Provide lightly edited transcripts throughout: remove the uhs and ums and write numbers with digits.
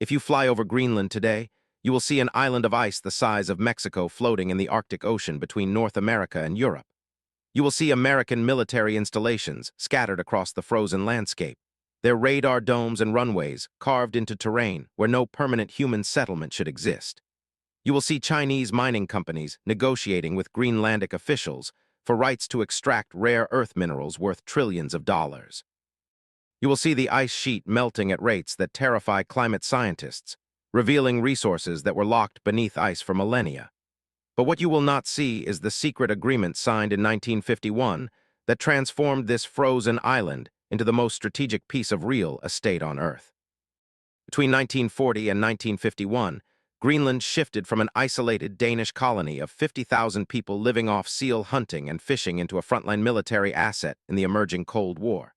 If you fly over Greenland today, you will see an island of ice the size of Mexico floating in the Arctic Ocean between North America and Europe. You will see American military installations scattered across the frozen landscape, their radar domes and runways carved into terrain where no permanent human settlement should exist. You will see Chinese mining companies negotiating with Greenlandic officials for rights to extract rare earth minerals worth trillions of dollars. You will see the ice sheet melting at rates that terrify climate scientists, revealing resources that were locked beneath ice for millennia. But what you will not see is the secret agreement signed in 1951 that transformed this frozen island into the most strategic piece of real estate on Earth. Between 1940 and 1951, Greenland shifted from an isolated Danish colony of 50,000 people living off seal hunting and fishing into a frontline military asset in the emerging Cold War.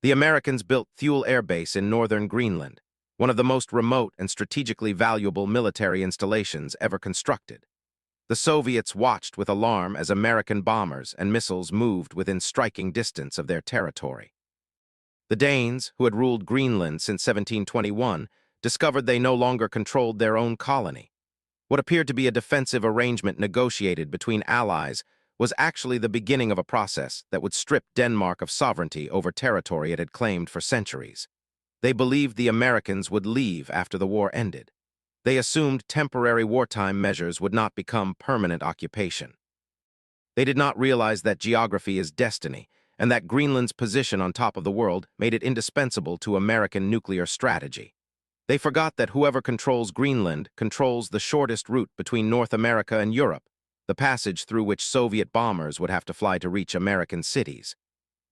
The Americans built Thule Air Base in northern Greenland, one of the most remote and strategically valuable military installations ever constructed. The Soviets watched with alarm as American bombers and missiles moved within striking distance of their territory. The Danes, who had ruled Greenland since 1721, discovered they no longer controlled their own colony. What appeared to be a defensive arrangement negotiated between allies was actually the beginning of a process that would strip Denmark of sovereignty over territory it had claimed for centuries. They believed the Americans would leave after the war ended. They assumed temporary wartime measures would not become permanent occupation. They did not realize that geography is destiny, and that Greenland's position on top of the world made it indispensable to American nuclear strategy. They forgot that whoever controls Greenland controls the shortest route between North America and Europe, the passage through which Soviet bombers would have to fly to reach American cities.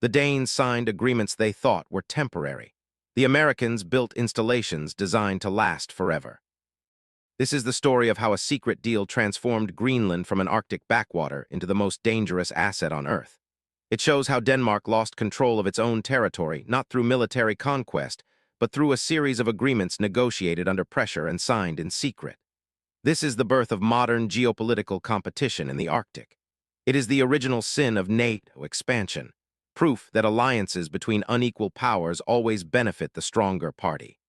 The Danes signed agreements they thought were temporary. The Americans built installations designed to last forever. This is the story of how a secret deal transformed Greenland from an Arctic backwater into the most dangerous asset on Earth. It shows how Denmark lost control of its own territory, not through military conquest, but through a series of agreements negotiated under pressure and signed in secret. This is the birth of modern geopolitical competition in the Arctic. It is the original sin of NATO expansion, proof that alliances between unequal powers always benefit the stronger party.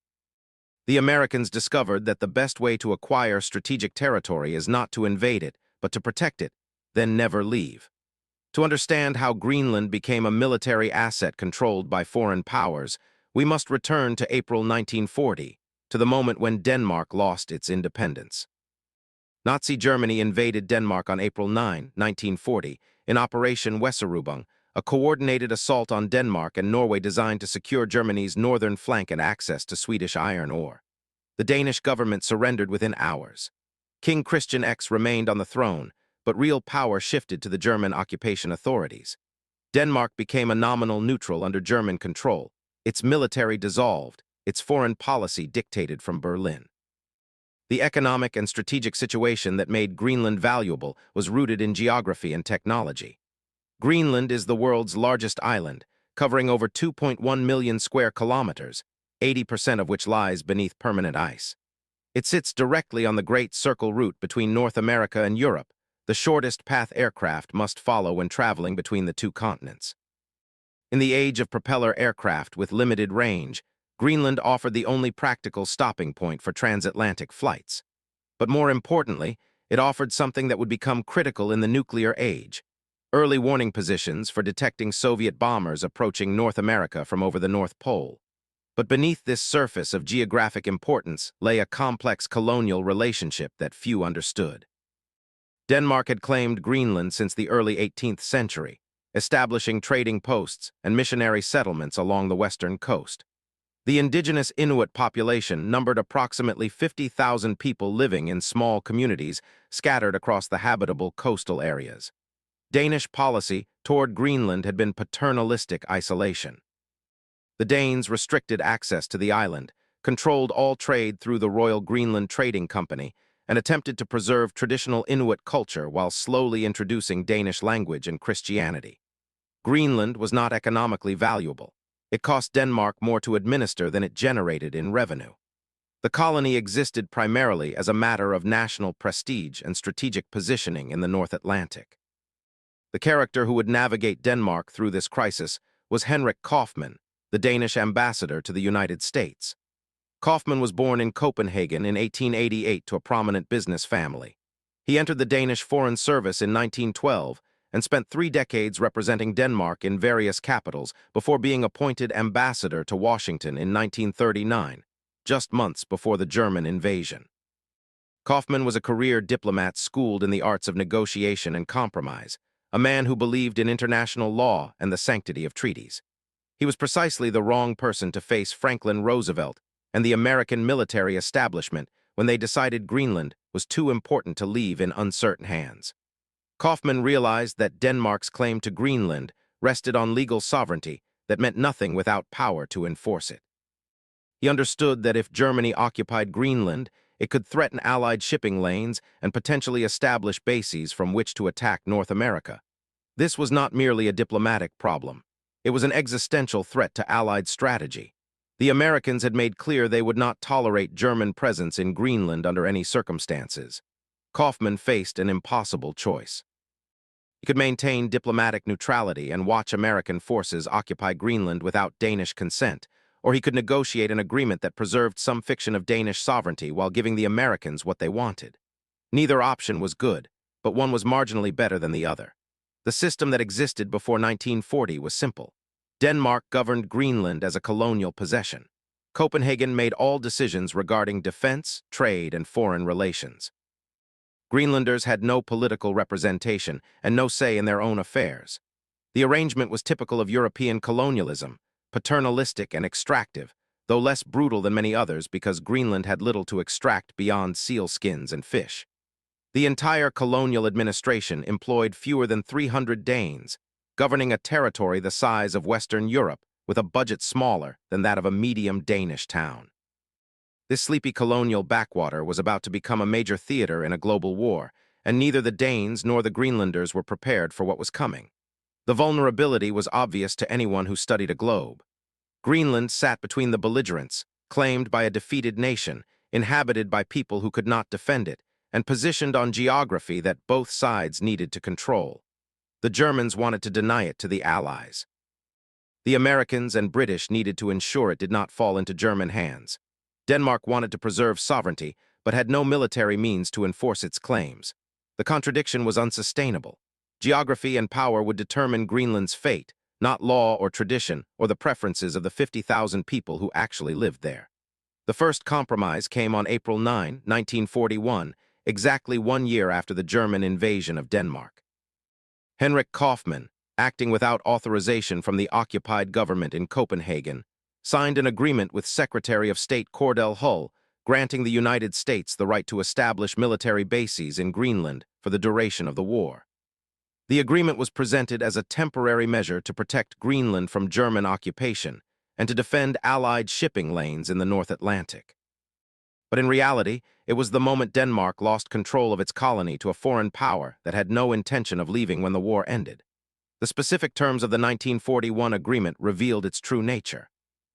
The Americans discovered that the best way to acquire strategic territory is not to invade it, but to protect it, then never leave. To understand how Greenland became a military asset controlled by foreign powers, we must return to April 1940, to the moment when Denmark lost its independence. Nazi Germany invaded Denmark on April 9, 1940, in Operation Weserübung, a coordinated assault on Denmark and Norway designed to secure Germany's northern flank and access to Swedish iron ore. The Danish government surrendered within hours. King Christian X remained on the throne, but real power shifted to the German occupation authorities. Denmark became a nominal neutral under German control. Its military dissolved, its foreign policy dictated from Berlin. The economic and strategic situation that made Greenland valuable was rooted in geography and technology. Greenland is the world's largest island, covering over 2.1 million square kilometers, 80% of which lies beneath permanent ice. It sits directly on the Great Circle route between North America and Europe, the shortest path aircraft must follow when traveling between the two continents. In the age of propeller aircraft with limited range, Greenland offered the only practical stopping point for transatlantic flights. But more importantly, it offered something that would become critical in the nuclear age: early warning positions for detecting Soviet bombers approaching North America from over the North Pole. But beneath this surface of geographic importance lay a complex colonial relationship that few understood. Denmark had claimed Greenland since the early 18th century, establishing trading posts and missionary settlements along the western coast. The indigenous Inuit population numbered approximately 50,000 people living in small communities scattered across the habitable coastal areas. Danish policy toward Greenland had been paternalistic isolation. The Danes restricted access to the island, controlled all trade through the Royal Greenland Trading Company, and attempted to preserve traditional Inuit culture while slowly introducing Danish language and Christianity. Greenland was not economically valuable. It cost Denmark more to administer than it generated in revenue. The colony existed primarily as a matter of national prestige and strategic positioning in the North Atlantic. The character who would navigate Denmark through this crisis was Henrik Kaufmann, the Danish ambassador to the United States. Kaufmann was born in Copenhagen in 1888 to a prominent business family. He entered the Danish Foreign Service in 1912 and spent 3 decades representing Denmark in various capitals before being appointed ambassador to Washington in 1939, just months before the German invasion. Kaufmann was a career diplomat schooled in the arts of negotiation and compromise, a man who believed in international law and the sanctity of treaties. He was precisely the wrong person to face Franklin Roosevelt and the American military establishment when they decided Greenland was too important to leave in uncertain hands. Kaufmann realized that Denmark's claim to Greenland rested on legal sovereignty that meant nothing without power to enforce it. He understood that if Germany occupied Greenland, it could threaten Allied shipping lanes and potentially establish bases from which to attack North America. This was not merely a diplomatic problem. It was an existential threat to Allied strategy. The Americans had made clear they would not tolerate German presence in Greenland under any circumstances. Kaufmann faced an impossible choice. He could maintain diplomatic neutrality and watch American forces occupy Greenland without Danish consent, or he could negotiate an agreement that preserved some fiction of Danish sovereignty while giving the Americans what they wanted. Neither option was good, but one was marginally better than the other. The system that existed before 1940 was simple. Denmark governed Greenland as a colonial possession. Copenhagen made all decisions regarding defense, trade, and foreign relations. Greenlanders had no political representation and no say in their own affairs. The arrangement was typical of European colonialism, paternalistic and extractive, though less brutal than many others because Greenland had little to extract beyond seal skins and fish. The entire colonial administration employed fewer than 300 Danes, governing a territory the size of Western Europe with a budget smaller than that of a medium Danish town. This sleepy colonial backwater was about to become a major theater in a global war, and neither the Danes nor the Greenlanders were prepared for what was coming. The vulnerability was obvious to anyone who studied a globe. Greenland sat between the belligerents, claimed by a defeated nation, inhabited by people who could not defend it, and positioned on geography that both sides needed to control. The Germans wanted to deny it to the Allies. The Americans and British needed to ensure it did not fall into German hands. Denmark wanted to preserve sovereignty, but had no military means to enforce its claims. The contradiction was unsustainable. Geography and power would determine Greenland's fate, not law or tradition or the preferences of the 50,000 people who actually lived there. The first compromise came on April 9, 1941, exactly 1 year after the German invasion of Denmark. Henrik Kaufmann, acting without authorization from the occupied government in Copenhagen, signed an agreement with Secretary of State Cordell Hull, granting the United States the right to establish military bases in Greenland for the duration of the war. The agreement was presented as a temporary measure to protect Greenland from German occupation and to defend Allied shipping lanes in the North Atlantic. But in reality, it was the moment Denmark lost control of its colony to a foreign power that had no intention of leaving when the war ended. The specific terms of the 1941 agreement revealed its true nature.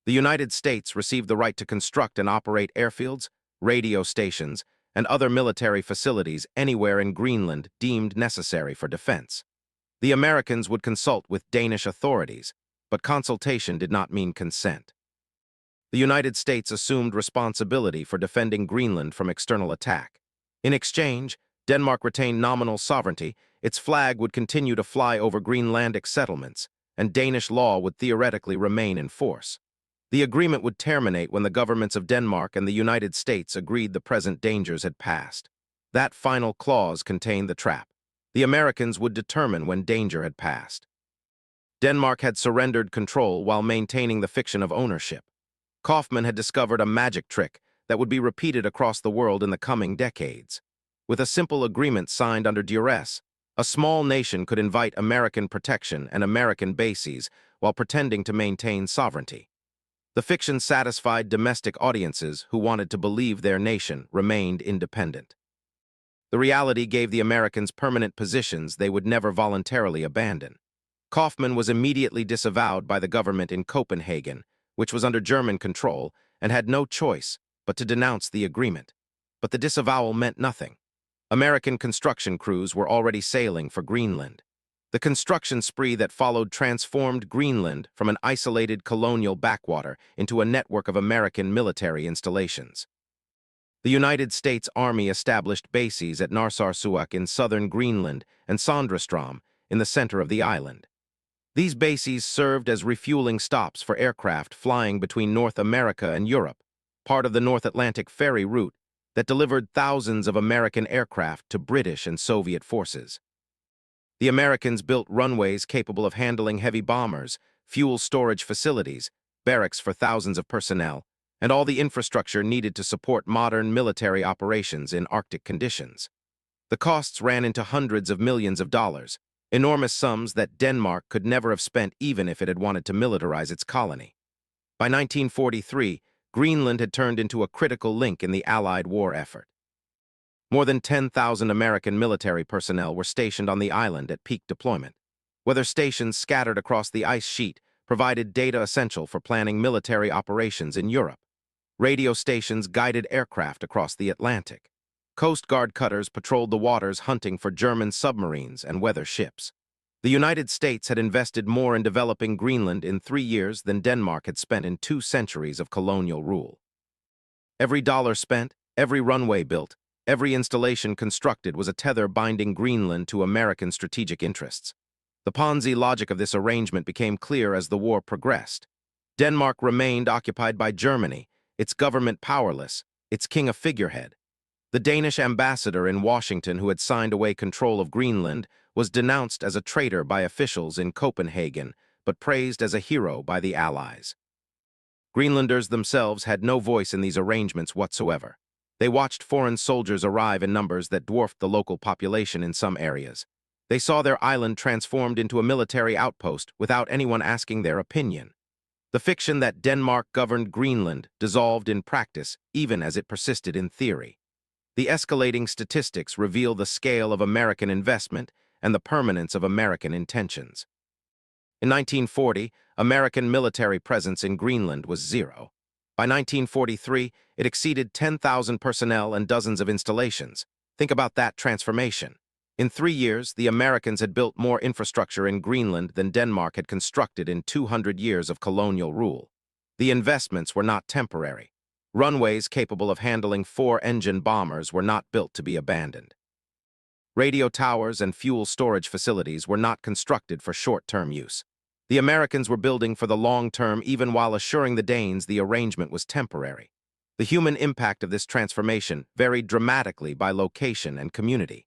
The United States received the right to construct and operate airfields, radio stations, and other military facilities anywhere in Greenland deemed necessary for defense. The Americans would consult with Danish authorities, but consultation did not mean consent. The United States assumed responsibility for defending Greenland from external attack. In exchange, Denmark retained nominal sovereignty, its flag would continue to fly over Greenlandic settlements, and Danish law would theoretically remain in force. The agreement would terminate when the governments of Denmark and the United States agreed the present dangers had passed. That final clause contained the trap. The Americans would determine when danger had passed. Denmark had surrendered control while maintaining the fiction of ownership. Kaufmann had discovered a magic trick that would be repeated across the world in the coming decades. With a simple agreement signed under duress, a small nation could invite American protection and American bases while pretending to maintain sovereignty. The fiction satisfied domestic audiences who wanted to believe their nation remained independent. The reality gave the Americans permanent positions they would never voluntarily abandon. Kaufmann was immediately disavowed by the government in Copenhagen, which was under German control, and had no choice but to denounce the agreement. But the disavowal meant nothing. American construction crews were already sailing for Greenland. The construction spree that followed transformed Greenland from an isolated colonial backwater into a network of American military installations. The United States Army established bases at Narsarsuaq in southern Greenland and Sandrestrom in the center of the island. These bases served as refueling stops for aircraft flying between North America and Europe, part of the North Atlantic ferry route that delivered thousands of American aircraft to British and Soviet forces. The Americans built runways capable of handling heavy bombers, fuel storage facilities, barracks for thousands of personnel, and all the infrastructure needed to support modern military operations in Arctic conditions. The costs ran into hundreds of millions of dollars, enormous sums that Denmark could never have spent even if it had wanted to militarize its colony. By 1943, Greenland had turned into a critical link in the Allied war effort. More than 10,000 American military personnel were stationed on the island at peak deployment. Weather stations scattered across the ice sheet provided data essential for planning military operations in Europe. Radio stations guided aircraft across the Atlantic. Coast Guard cutters patrolled the waters hunting for German submarines and weather ships. The United States had invested more in developing Greenland in 3 years than Denmark had spent in 2 centuries of colonial rule. Every dollar spent, every runway built, every installation constructed was a tether binding Greenland to American strategic interests. The Ponzi logic of this arrangement became clear as the war progressed. Denmark remained occupied by Germany, its government powerless, its king a figurehead. The Danish ambassador in Washington who had signed away control of Greenland was denounced as a traitor by officials in Copenhagen, but praised as a hero by the Allies. Greenlanders themselves had no voice in these arrangements whatsoever. They watched foreign soldiers arrive in numbers that dwarfed the local population in some areas. They saw their island transformed into a military outpost without anyone asking their opinion. The fiction that Denmark governed Greenland dissolved in practice even as it persisted in theory. The escalating statistics reveal the scale of American investment and the permanence of American intentions. In 1940, American military presence in Greenland was zero. By 1943, it exceeded 10,000 personnel and dozens of installations. Think about that transformation. In 3 years, the Americans had built more infrastructure in Greenland than Denmark had constructed in 200 years of colonial rule. The investments were not temporary. Runways capable of handling 4-engine bombers were not built to be abandoned. Radio towers and fuel storage facilities were not constructed for short-term use. The Americans were building for the long term even while assuring the Danes the arrangement was temporary. The human impact of this transformation varied dramatically by location and community.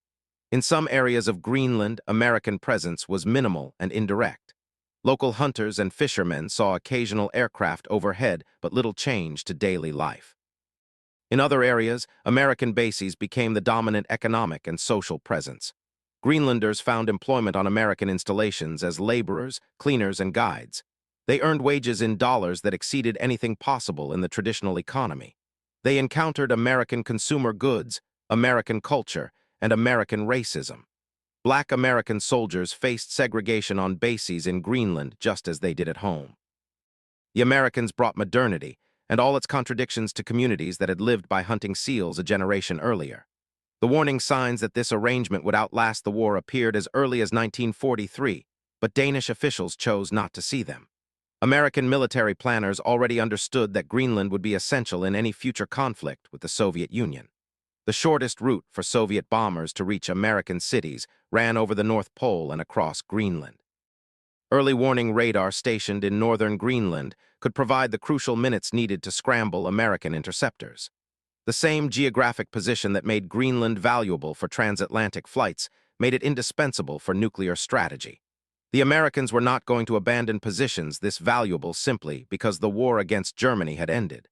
In some areas of Greenland, American presence was minimal and indirect. Local hunters and fishermen saw occasional aircraft overhead but little change to daily life. In other areas, American bases became the dominant economic and social presence. Greenlanders found employment on American installations as laborers, cleaners, and guides. They earned wages in dollars that exceeded anything possible in the traditional economy. They encountered American consumer goods, American culture, and American racism. Black American soldiers faced segregation on bases in Greenland just as they did at home. The Americans brought modernity and all its contradictions to communities that had lived by hunting seals a generation earlier. The warning signs that this arrangement would outlast the war appeared as early as 1943, but Danish officials chose not to see them. American military planners already understood that Greenland would be essential in any future conflict with the Soviet Union. The shortest route for Soviet bombers to reach American cities ran over the North Pole and across Greenland. Early warning radar stationed in northern Greenland could provide the crucial minutes needed to scramble American interceptors. The same geographic position that made Greenland valuable for transatlantic flights made it indispensable for nuclear strategy. The Americans were not going to abandon positions this valuable simply because the war against Germany had ended.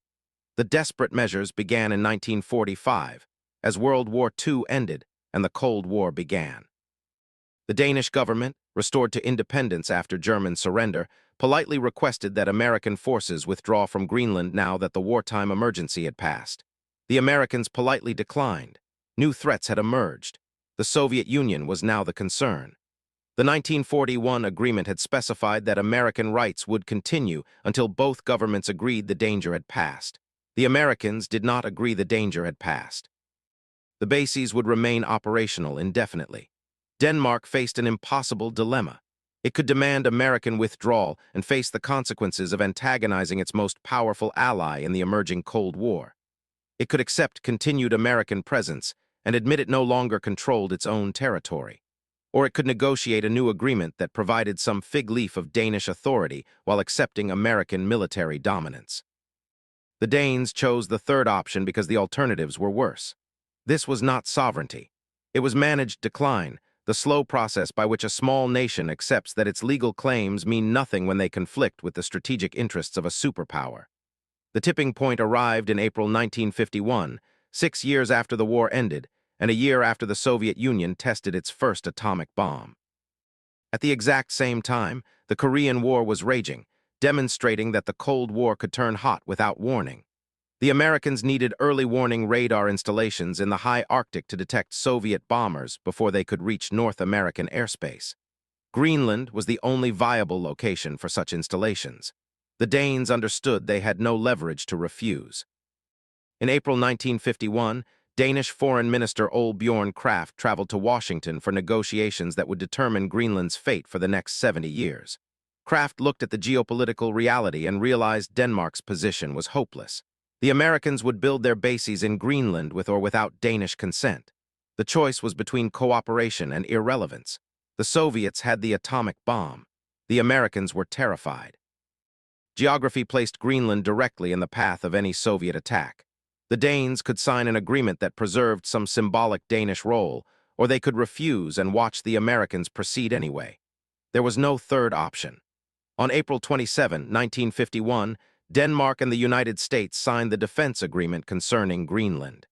The desperate measures began in 1945, as World War II ended and the Cold War began. The Danish government, restored to independence after German surrender, politely requested that American forces withdraw from Greenland now that the wartime emergency had passed. The Americans politely declined. New threats had emerged. The Soviet Union was now the concern. The 1941 agreement had specified that American rights would continue until both governments agreed the danger had passed. The Americans did not agree the danger had passed. The bases would remain operational indefinitely. Denmark faced an impossible dilemma. It could demand American withdrawal and face the consequences of antagonizing its most powerful ally in the emerging Cold War. It could accept continued American presence and admit it no longer controlled its own territory. Or it could negotiate a new agreement that provided some fig leaf of Danish authority while accepting American military dominance. The Danes chose the third option because the alternatives were worse. This was not sovereignty. It was managed decline, the slow process by which a small nation accepts that its legal claims mean nothing when they conflict with the strategic interests of a superpower. The tipping point arrived in April 1951, 6 years after the war ended, and a year after the Soviet Union tested its first atomic bomb. At the exact same time, the Korean War was raging, demonstrating that the Cold War could turn hot without warning. The Americans needed early warning radar installations in the high Arctic to detect Soviet bombers before they could reach North American airspace. Greenland was the only viable location for such installations. The Danes understood they had no leverage to refuse. In April 1951, Danish Foreign Minister Ole Bjorn Kraft traveled to Washington for negotiations that would determine Greenland's fate for the next 70 years. Kraft looked at the geopolitical reality and realized Denmark's position was hopeless. The Americans would build their bases in Greenland with or without Danish consent. The choice was between cooperation and irrelevance. The Soviets had the atomic bomb. The Americans were terrified. Geography placed Greenland directly in the path of any Soviet attack. The Danes could sign an agreement that preserved some symbolic Danish role, or they could refuse and watch the Americans proceed anyway. There was no third option. On April 27, 1951, Denmark and the United States signed the defense agreement concerning Greenland.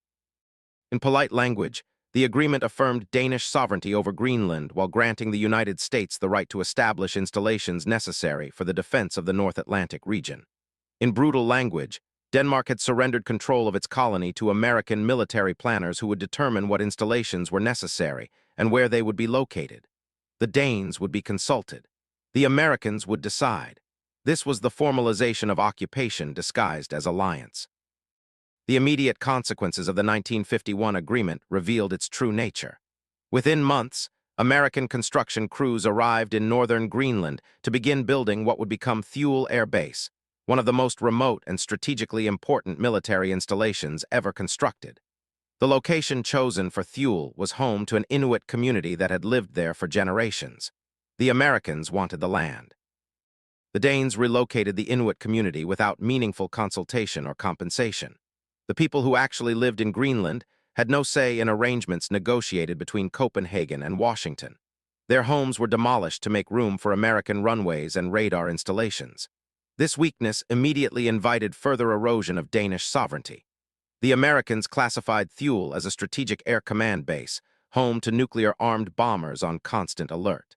In polite language, the agreement affirmed Danish sovereignty over Greenland while granting the United States the right to establish installations necessary for the defense of the North Atlantic region. In brutal language, Denmark had surrendered control of its colony to American military planners who would determine what installations were necessary and where they would be located. The Danes would be consulted. The Americans would decide. This was the formalization of occupation disguised as alliance. The immediate consequences of the 1951 agreement revealed its true nature. Within months, American construction crews arrived in northern Greenland to begin building what would become Thule Air Base, one of the most remote and strategically important military installations ever constructed. The location chosen for Thule was home to an Inuit community that had lived there for generations. The Americans wanted the land. The Danes relocated the Inuit community without meaningful consultation or compensation. The people who actually lived in Greenland had no say in arrangements negotiated between Copenhagen and Washington. Their homes were demolished to make room for American runways and radar installations. This weakness immediately invited further erosion of Danish sovereignty. The Americans classified Thule as a strategic air command base, home to nuclear-armed bombers on constant alert.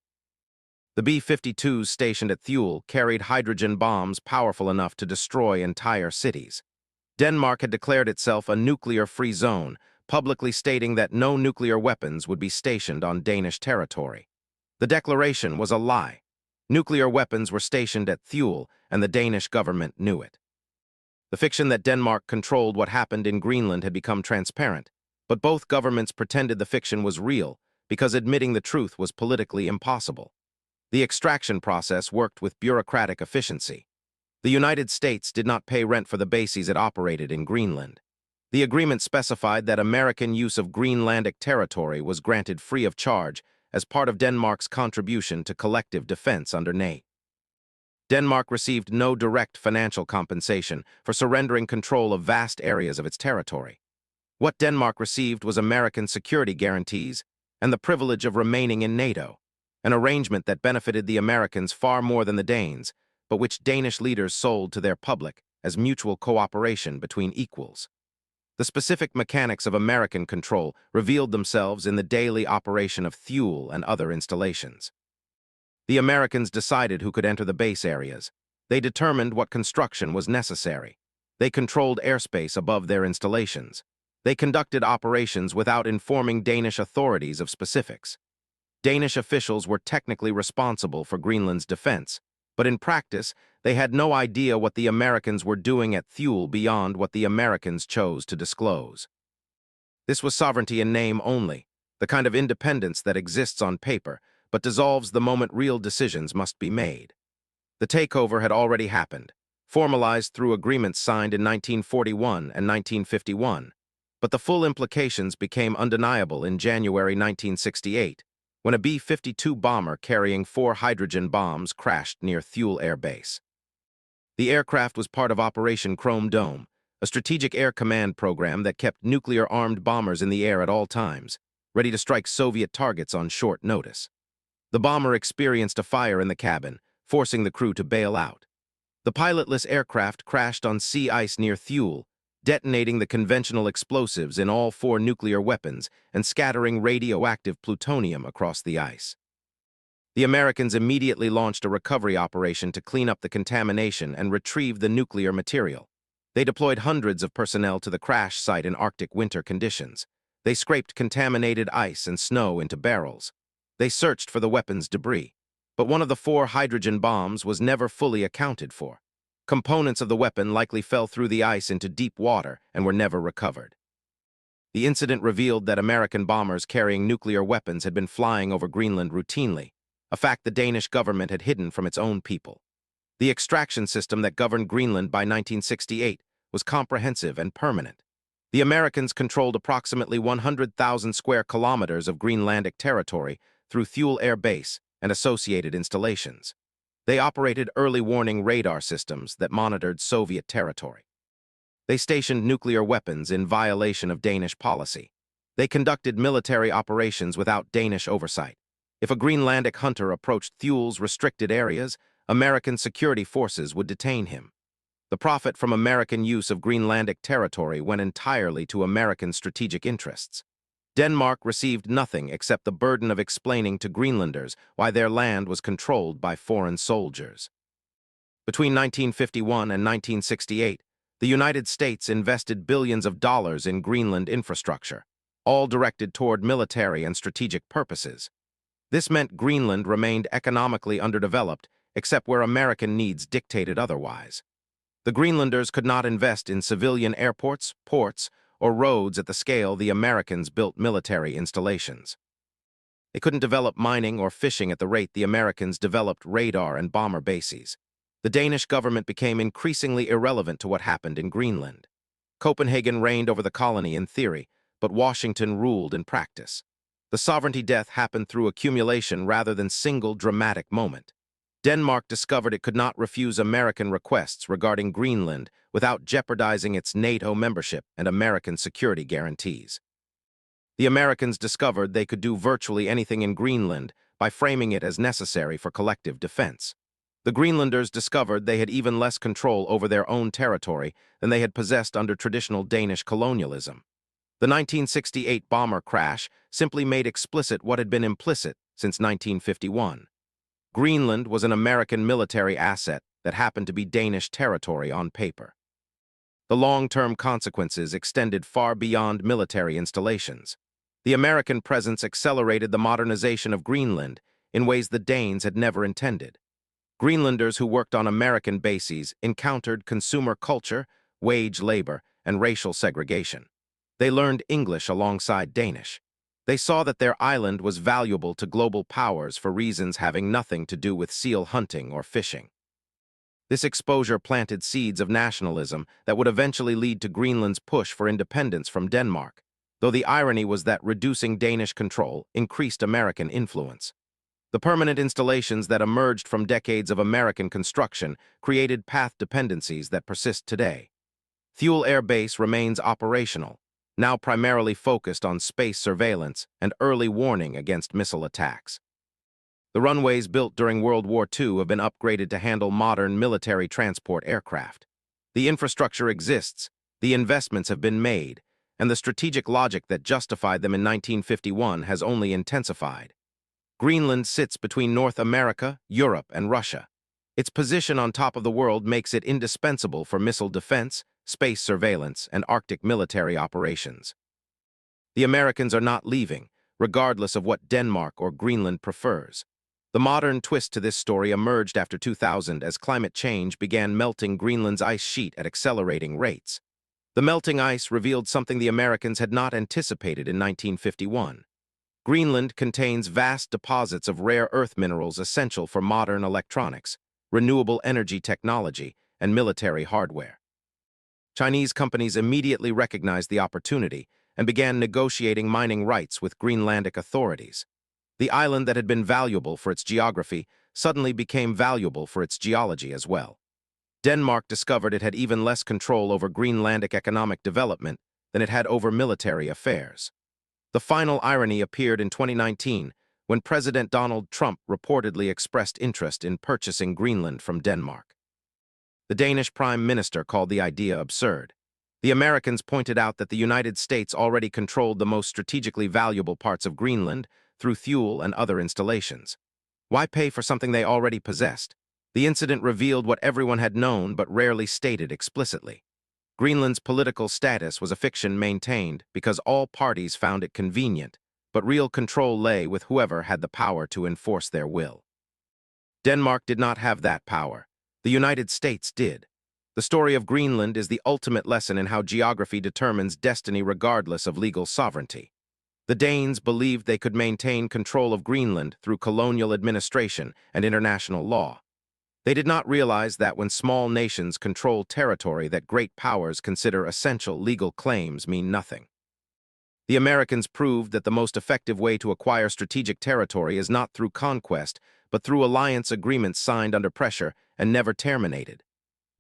The B-52s stationed at Thule carried hydrogen bombs powerful enough to destroy entire cities. Denmark had declared itself a nuclear-free zone, publicly stating that no nuclear weapons would be stationed on Danish territory. The declaration was a lie. Nuclear weapons were stationed at Thule, and the Danish government knew it. The fiction that Denmark controlled what happened in Greenland had become transparent, but both governments pretended the fiction was real because admitting the truth was politically impossible. The extraction process worked with bureaucratic efficiency. The United States did not pay rent for the bases it operated in Greenland. The agreement specified that American use of Greenlandic territory was granted free of charge as part of Denmark's contribution to collective defense under NATO. Denmark received no direct financial compensation for surrendering control of vast areas of its territory. What Denmark received was American security guarantees and the privilege of remaining in NATO, an arrangement that benefited the Americans far more than the Danes, but which Danish leaders sold to their public as mutual cooperation between equals. The specific mechanics of American control revealed themselves in the daily operation of Thule and other installations. The Americans decided who could enter the base areas. They determined what construction was necessary. They controlled airspace above their installations. They conducted operations without informing Danish authorities of specifics. Danish officials were technically responsible for Greenland's defense, but in practice, they had no idea what the Americans were doing at Thule beyond what the Americans chose to disclose. This was sovereignty in name only. the kind of independence that exists on paper, but dissolves the moment real decisions must be made. The takeover had already happened, formalized through agreements signed in 1941 and 1951, but the full implications became undeniable in January 1968, when a B-52 bomber carrying 4 hydrogen bombs crashed near Thule Air Base. The aircraft was part of Operation Chrome Dome, a strategic air command program that kept nuclear-armed bombers in the air at all times, ready to strike Soviet targets on short notice. The bomber experienced a fire in the cabin, forcing the crew to bail out. The pilotless aircraft crashed on sea ice near Thule, detonating the conventional explosives in all 4 nuclear weapons and scattering radioactive plutonium across the ice. The Americans immediately launched a recovery operation to clean up the contamination and retrieve the nuclear material. They deployed hundreds of personnel to the crash site in Arctic winter conditions. They scraped contaminated ice and snow into barrels. They searched for the weapons debris, but one of the 4 hydrogen bombs was never fully accounted for. Components of the weapon likely fell through the ice into deep water and were never recovered. The incident revealed that American bombers carrying nuclear weapons had been flying over Greenland routinely, a fact the Danish government had hidden from its own people. The extraction system that governed Greenland by 1968 was comprehensive and permanent. The Americans controlled approximately 100,000 square kilometers of Greenlandic territory through Thule Air Base and associated installations. They operated early warning radar systems that monitored Soviet territory. They stationed nuclear weapons in violation of Danish policy. They conducted military operations without Danish oversight. If a Greenlandic hunter approached Thule's restricted areas, American security forces would detain him. The profit from American use of Greenlandic territory went entirely to American strategic interests. Denmark received nothing except the burden of explaining to Greenlanders why their land was controlled by foreign soldiers. Between 1951 and 1968, the United States invested billions of dollars in Greenland infrastructure, all directed toward military and strategic purposes. This meant Greenland remained economically underdeveloped, except where American needs dictated otherwise. The Greenlanders could not invest in civilian airports, ports, or roads at the scale the Americans built military installations. They couldn't develop mining or fishing at the rate the Americans developed radar and bomber bases. The Danish government became increasingly irrelevant to what happened in Greenland. Copenhagen reigned over the colony in theory, but Washington ruled in practice. The sovereignty death happened through accumulation rather than single dramatic moment. Denmark discovered it could not refuse American requests regarding Greenland without jeopardizing its NATO membership and American security guarantees. The Americans discovered they could do virtually anything in Greenland by framing it as necessary for collective defense. The Greenlanders discovered they had even less control over their own territory than they had possessed under traditional Danish colonialism. The 1968 bomber crash simply made explicit what had been implicit since 1951. Greenland was an American military asset that happened to be Danish territory on paper. The long-term consequences extended far beyond military installations. The American presence accelerated the modernization of Greenland in ways the Danes had never intended. Greenlanders who worked on American bases encountered consumer culture, wage labor, and racial segregation. They learned English alongside Danish. They saw that their island was valuable to global powers for reasons having nothing to do with seal hunting or fishing. This exposure planted seeds of nationalism that would eventually lead to Greenland's push for independence from Denmark, though the irony was that reducing Danish control increased American influence. The permanent installations that emerged from decades of American construction created path dependencies that persist today. Thule Air Base remains operational, now primarily focused on space surveillance and early warning against missile attacks. The runways built during World War II have been upgraded to handle modern military transport aircraft. The infrastructure exists, the investments have been made, and the strategic logic that justified them in 1951 has only intensified. Greenland sits between North America, Europe, and Russia. Its position on top of the world makes it indispensable for missile defense, space surveillance, and Arctic military operations. The Americans are not leaving, regardless of what Denmark or Greenland prefers. The modern twist to this story emerged after 2000 as climate change began melting Greenland's ice sheet at accelerating rates. The melting ice revealed something the Americans had not anticipated in 1951. Greenland contains vast deposits of rare earth minerals essential for modern electronics, renewable energy technology, and military hardware. Chinese companies immediately recognized the opportunity and began negotiating mining rights with Greenlandic authorities. The island that had been valuable for its geography suddenly became valuable for its geology as well. Denmark discovered it had even less control over Greenlandic economic development than it had over military affairs. The final irony appeared in 2019 when President Donald Trump reportedly expressed interest in purchasing Greenland from Denmark. The Danish Prime Minister called the idea absurd. The Americans pointed out that the United States already controlled the most strategically valuable parts of Greenland through fuel and other installations. Why pay for something they already possessed? The incident revealed what everyone had known but rarely stated explicitly. Greenland's political status was a fiction maintained because all parties found it convenient, but real control lay with whoever had the power to enforce their will. Denmark did not have that power. The United States did. The story of Greenland is the ultimate lesson in how geography determines destiny regardless of legal sovereignty. The Danes believed they could maintain control of Greenland through colonial administration and international law. They did not realize that when small nations control territory that great powers consider essential legal claims mean nothing. The Americans proved that the most effective way to acquire strategic territory is not through conquest, but through alliance agreements signed under pressure and never terminated.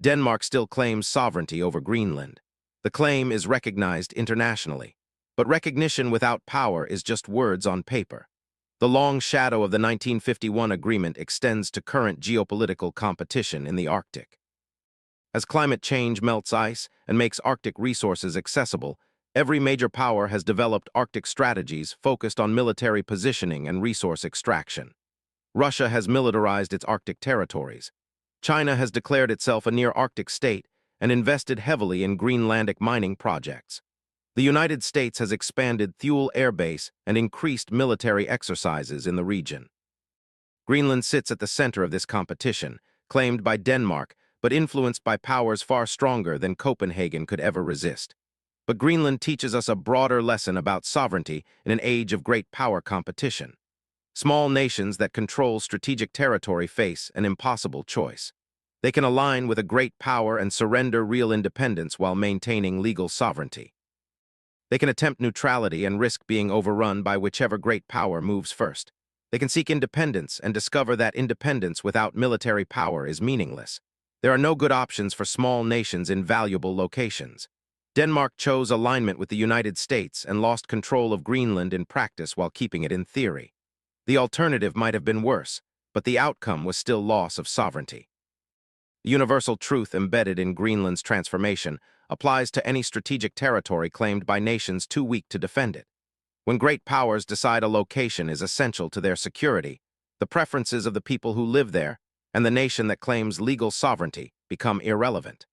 Denmark still claims sovereignty over Greenland. The claim is recognized internationally. But recognition without power is just words on paper. The long shadow of the 1951 agreement extends to current geopolitical competition in the Arctic. As climate change melts ice and makes Arctic resources accessible, every major power has developed Arctic strategies focused on military positioning and resource extraction. Russia has militarized its Arctic territories. China has declared itself a near-Arctic state and invested heavily in Greenlandic mining projects. The United States has expanded Thule Air Base and increased military exercises in the region. Greenland sits at the center of this competition, claimed by Denmark, but influenced by powers far stronger than Copenhagen could ever resist. But Greenland teaches us a broader lesson about sovereignty in an age of great power competition. Small nations that control strategic territory face an impossible choice. They can align with a great power and surrender real independence while maintaining legal sovereignty. They can attempt neutrality and risk being overrun by whichever great power moves first. They can seek independence and discover that independence without military power is meaningless. There are no good options for small nations in valuable locations. Denmark chose alignment with the United States and lost control of Greenland in practice while keeping it in theory. The alternative might have been worse, but the outcome was still loss of sovereignty. The universal truth embedded in Greenland's transformation applies to any strategic territory claimed by nations too weak to defend it. When great powers decide a location is essential to their security, the preferences of the people who live there and the nation that claims legal sovereignty become irrelevant.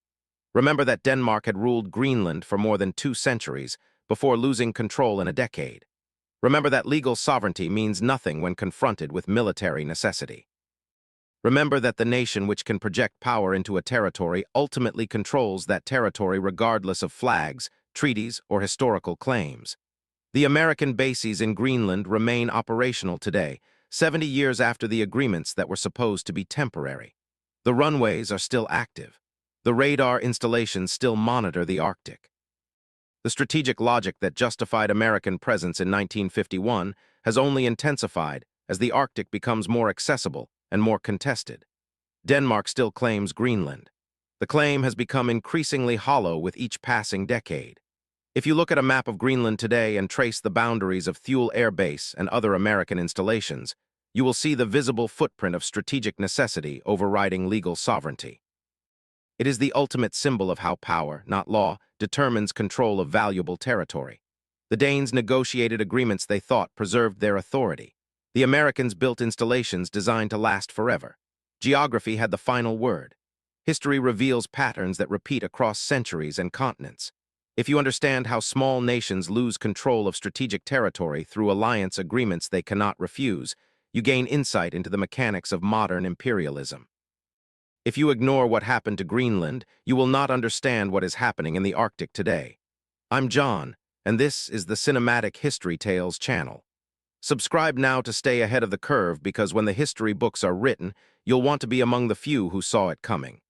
Remember that Denmark had ruled Greenland for more than 2 centuries before losing control in a decade. Remember that legal sovereignty means nothing when confronted with military necessity. Remember that the nation which can project power into a territory ultimately controls that territory regardless of flags, treaties, or historical claims. The American bases in Greenland remain operational today, 70 years after the agreements that were supposed to be temporary. The runways are still active. The radar installations still monitor the Arctic. The strategic logic that justified American presence in 1951 has only intensified as the Arctic becomes more accessible and more contested. Denmark still claims Greenland. The claim has become increasingly hollow with each passing decade. If you look at a map of Greenland today and trace the boundaries of Thule Air Base and other American installations, you will see the visible footprint of strategic necessity overriding legal sovereignty. It is the ultimate symbol of how power, not law, determines control of valuable territory. The Danes negotiated agreements they thought preserved their authority. The Americans built installations designed to last forever. Geography had the final word. History reveals patterns that repeat across centuries and continents. If you understand how small nations lose control of strategic territory through alliance agreements they cannot refuse, you gain insight into the mechanics of modern imperialism. If you ignore what happened to Greenland, you will not understand what is happening in the Arctic today. I'm John, and this is the Cinematic History Tales channel. Subscribe now to stay ahead of the curve because when the history books are written, you'll want to be among the few who saw it coming.